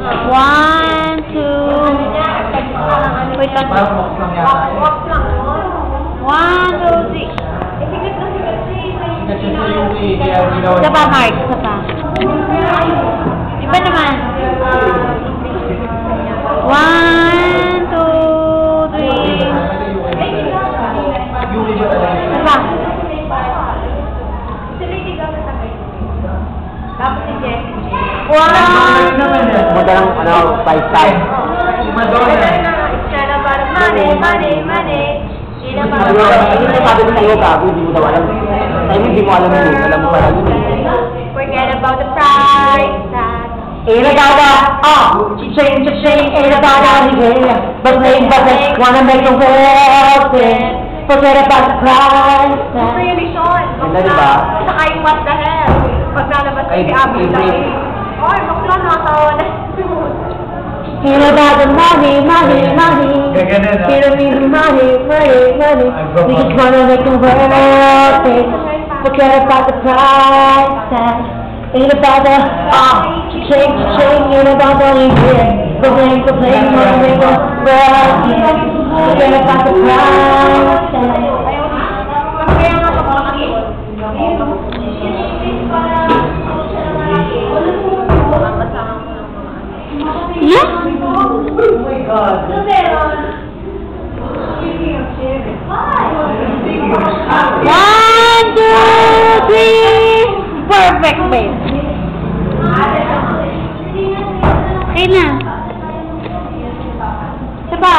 1, 2. Wait lang. 1, 2, 3. Isa pa, Mark. Isa pa. Iba naman. 1, 2, 3. Isa pa. Tapos si Jessie. 1. Madalang, 5 times. Siya na parang money. Hindi na parang Hindi sabi ko sa'yo, gago, hindi mo daw alam. Sa'yo, hindi mo alam yun. Alam mo pala yun. forget about the price tag. Ain't about that, cha-ching, ain't about that, yeah. But wanna make the world sing. Forget about the price tag. Revision. Ganda, diba? Saka yung what the hell. Pag nalabas si Abby lang. Oy, bakla nakatawa na. Ain't about the money. Ain't about the money. We just wanna make the world sing. Forget about the price tag. Ain't about the cha-ching, ain't about the yeah. Complain, wanna make the world sing. Forget about the price tag. Yeah? Oh my God. 1, 2, 3. Perfect, babe. Okay na. Diba?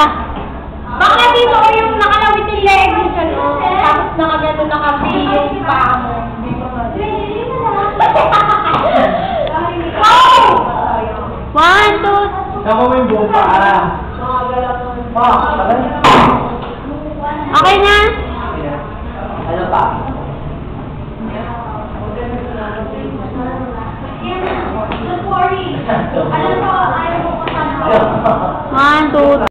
Bakit dito ko yung nakalawit yung leg mo siya, no? Tapos nakagano nakabi yung paa mo. Oh! 1, 2. Tama mo yung buong paa. Okay na? Ano pa? Sorry.